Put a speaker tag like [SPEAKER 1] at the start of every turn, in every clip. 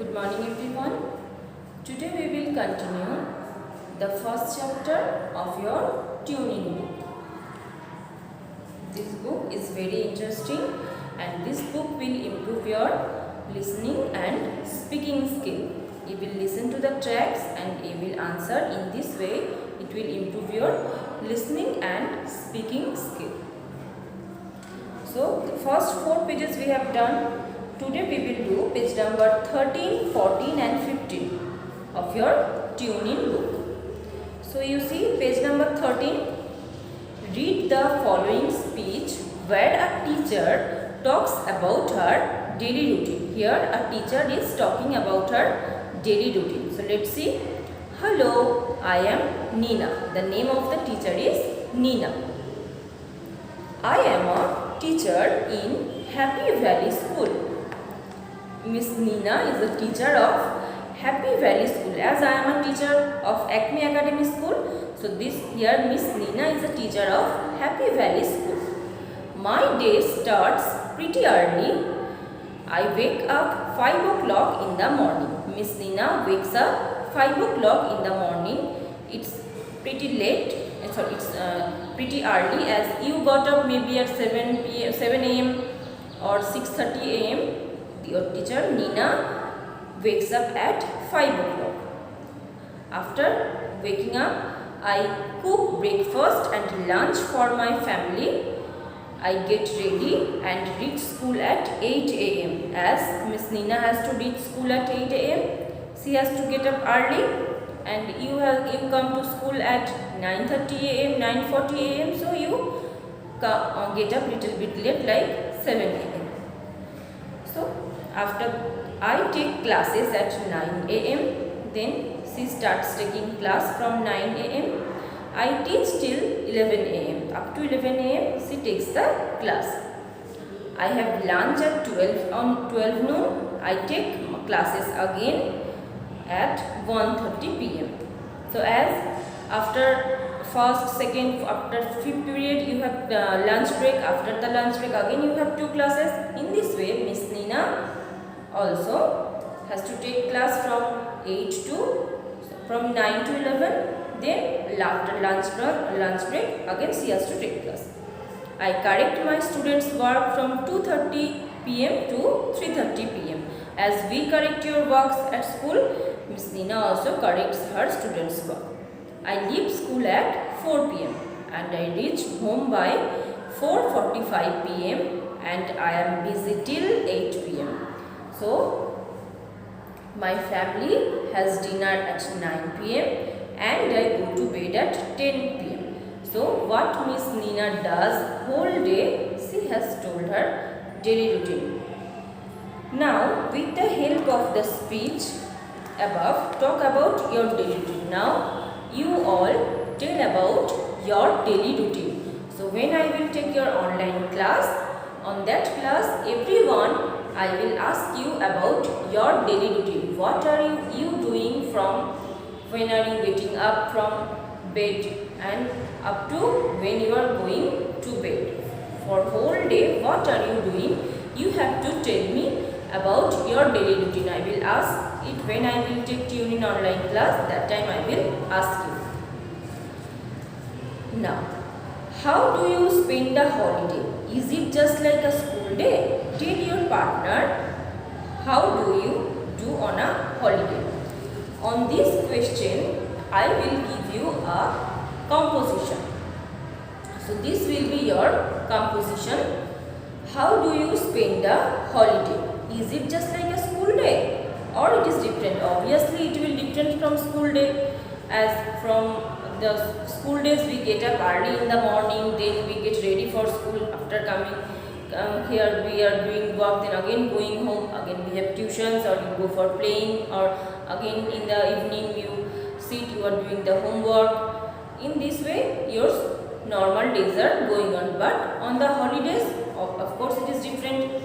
[SPEAKER 1] Good morning everyone. Today we will continue the first chapter of your tuning book. This book is very interesting and this book will improve your listening and speaking skill. You will listen to the tracks and you will answer in this way. It will improve your listening and speaking skill. So the first 4 pages we have done. Today we will do page number 13, 14 and 15 of your tuning book. So you see page number 13. Read the following speech where a teacher talks about her daily routine. Here a teacher is talking about her daily routine. So let's see. Hello, I am Nina. The name of the teacher is Nina. I am a teacher in Happy Valley School. Miss Nina is a teacher of Happy Valley School. As I am a teacher of Acme Academy School, so this here Miss Nina is a teacher of Happy Valley School. My day starts pretty early. I wake up 5 o'clock in the morning. Miss Nina wakes up 5 o'clock in the morning. It's pretty late. Sorry, it's pretty early as you got up maybe at 7 a.m. or 6:30 a.m. Your teacher Nina wakes up at 5 o'clock. After waking up, I cook breakfast and lunch for my family. I get ready and reach school at 8 a.m. As Miss Nina has to reach school at 8 a.m. She has to get up early and you come to school at 9:30 a.m., 9:40 a.m. So you get up little bit late like 7 a.m. So after I take classes at 9 a.m. then she starts taking class from 9 a.m. I teach till 11 a.m. Up to 11 a.m. she takes the class. I have lunch at 12 noon. I take classes again at 1:30 p.m. So as after first, second, after fifth period you have lunch break. After the lunch break again you have 2 classes. In this way Miss Nina also has to take class from 9 to 11. Then after lunch break again she has to take class. I correct my students' work from 2:30 p.m. to 3:30 p.m. As we correct your works at school, Miss Nina also corrects her students' work. I leave school at 4 p.m. and I reach home by 4:45 p.m. and I am busy till 8 p.m. So my family has dinner at 9 p.m. and I go to bed at 10 p.m. So what Miss Nina does whole day, she has told her daily routine. Now with the help of the speech above, talk about your daily routine. Now you all tell about your daily routine. So when I will take your online class, on that class everyone I will ask you about your daily routine. What are you doing from when are you getting up from bed and up to when you are going to bed. For whole day what are you doing? You have to tell me about your daily routine. I will ask it when I will take tuning online class. That time I will ask you. Now, how do you spend a holiday? Is it just like a school day? Tell your partner how do you do on a holiday. On this question, I will give you a composition. So this will be your composition. How do you spend a holiday? Is it just like a school day or it is different? Obviously it will different from school day, as from the school days we get up early in the morning, then we get ready for school. After coming here we are doing work, then again going home, again we have tuitions or you go for playing, or again in the evening you sit, you are doing the homework. In this way your normal days are going on. But on the holidays of course it is different.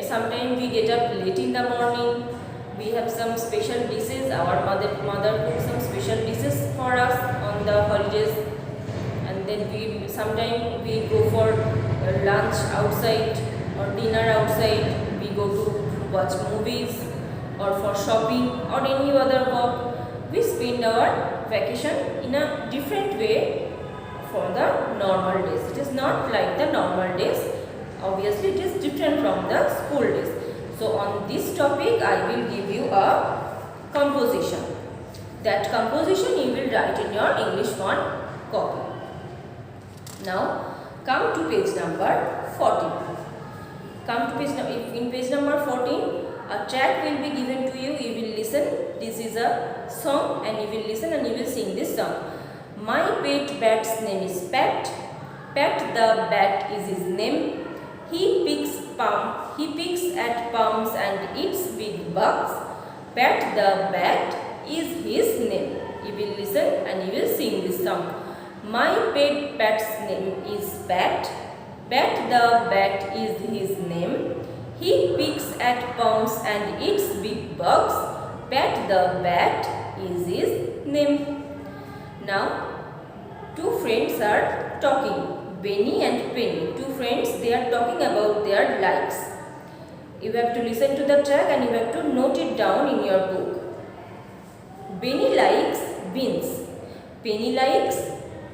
[SPEAKER 1] Sometimes we get up late in the morning, we have some special dishes, our mother cooks some special dishes for us on the holidays, and then sometimes we go for lunch outside or dinner outside, we go to watch movies, or for shopping or any other work. We spend our vacation in a different way for the normal days. It is not like the normal days. Obviously, it is different from the school days. So, on this topic, I will give you a composition. That composition you will write in your English 1 copy. Now, come to page number 14. Come to in page number 14, a track will be given to you. You will listen. This is a song, and you will listen and you will sing this song. My pet bat's name is Pat. Pat the bat is his name. He picks at palms and eats big bugs. Pat the bat is his name. You will listen and you will sing this song. My pet bat's name is Pat. Pat the bat is his name. He picks at palms and eats big bugs. Pat the bat is his name. Now, two friends are talking. Benny and Penny. Two friends, they are talking about their likes. You have to listen to the track and you have to note it down in your book. Benny likes beans. Penny likes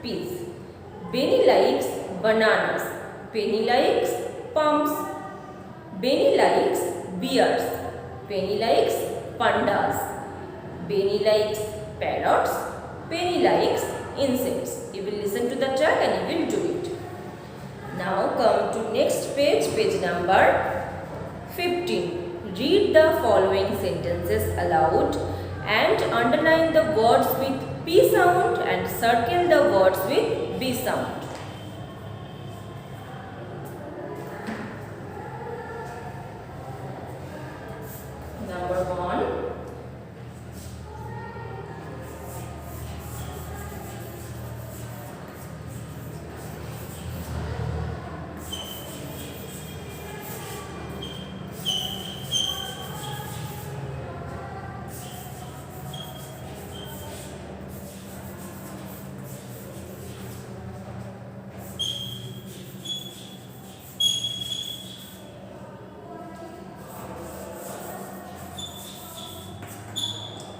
[SPEAKER 1] peas. Benny likes bananas. Penny likes plums. Benny likes bears. Penny likes pandas. Benny likes parrots. Penny likes insects. You will listen to the track and you will do it. Now come to next page, page number 15. Read the following sentences aloud and underline the words with P sound and circle the words with B sound. Number 1.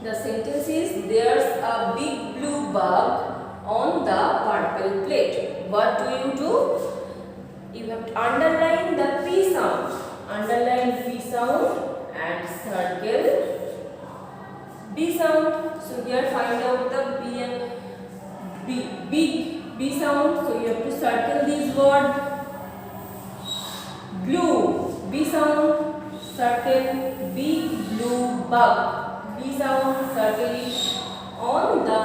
[SPEAKER 1] The sentence is, there's a big blue bug on the purple plate. What do? You have to underline the P sound. Underline P sound and circle B sound. So here find out the B and big B sound. So you have to circle this word. Blue B sound. Circle big blue bug. B sound, circle it on the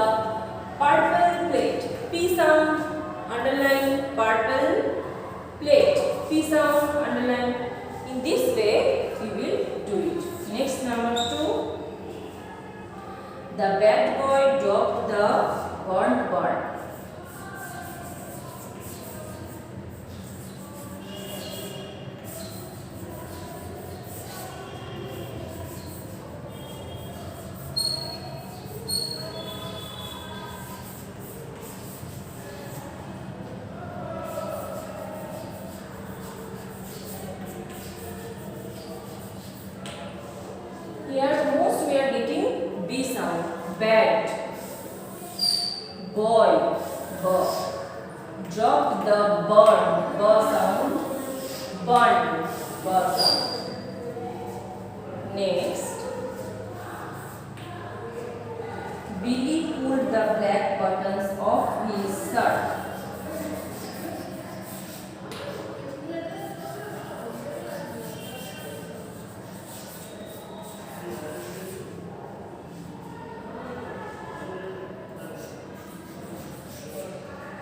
[SPEAKER 1] purple plate. P sound, underline purple plate. P sound, underline. In this way, we will do it. Next, number 2. The bad boy dropped the burnt bird. Here most we are getting B sound. Bad. Boy. B. Dropped the burn. B sound. Burn. B sound. Next. Billy pulled the black buttons off his shirt.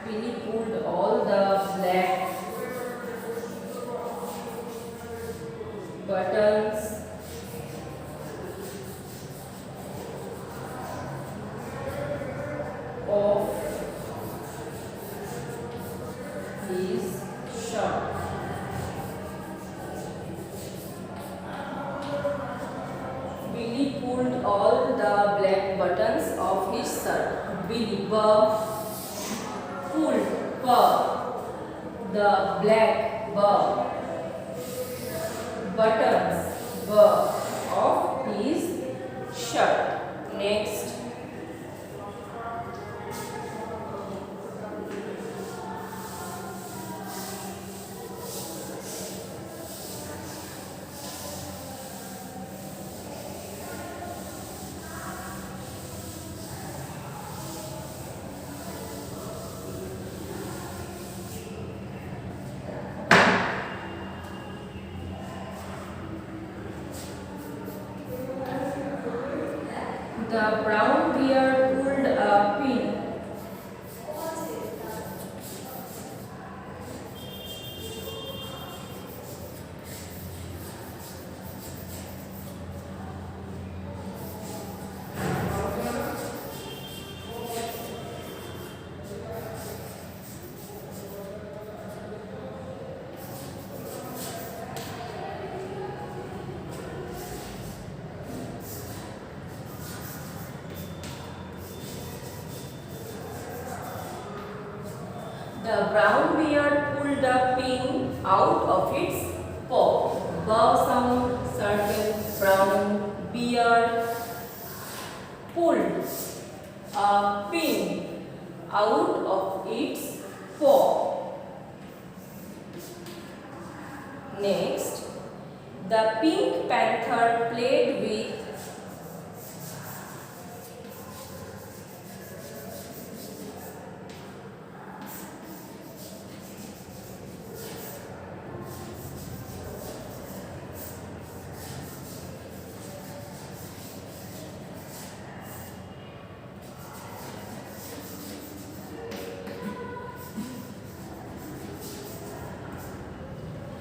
[SPEAKER 1] Billy pulled all the black buttons of his shirt. Billy pulled all the black buttons of his shirt. Billy pulled the black buttons of his shirt. Next. The brown bear pulled a pin. The brown bear pulled a pin out of its paw. Bow sound, circle, brown bear pulled a pin out of its paw. Next, the pink panther played with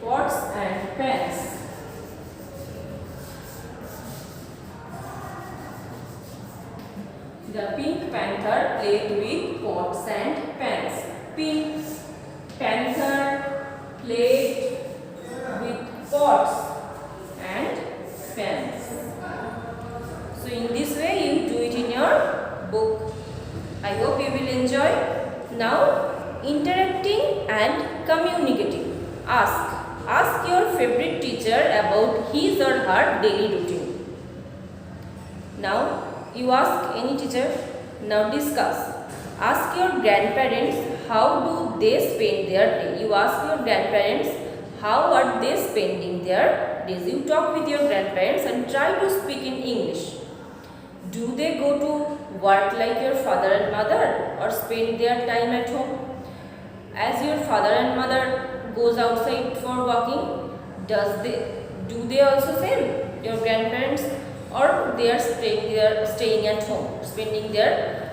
[SPEAKER 1] pots and pans. The pink panther played with pots and pans. Pink panther played with pots and pans. So in this way you do it in your book. I hope you will enjoy. Now interacting and communicating. Ask your favorite teacher about his or her daily routine. Now you ask any teacher. Now discuss. Ask your grandparents how do they spend their day. You ask your grandparents how are they spending their days. You talk with your grandparents and try to speak in English. Do they go to work like your father and mother or spend their time at home? As your father and mother goes outside for walking, do they also same, your grandparents, or they are staying at home, spending their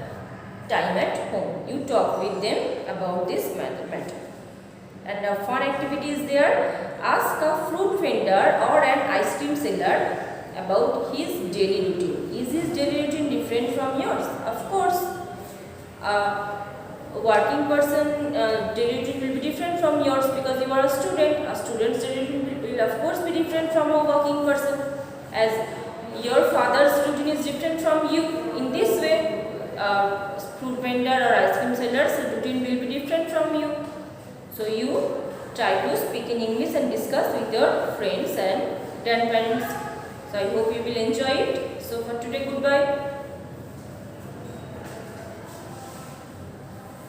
[SPEAKER 1] time at home? You talk with them about this matter. And a fun activity is there. Ask a fruit vendor or an ice cream seller about his daily routine. Is his daily routine different from yours? Of course. A working person daily routine will be different from yours because you are a student. A student's daily routine will of course be different from a working person, as your father's routine is different from you. In this way, fruit vendor or ice cream seller's routine will be different from you. So you try to speak in English and discuss with your friends and grandparents. So I hope you will enjoy it. So for today, goodbye.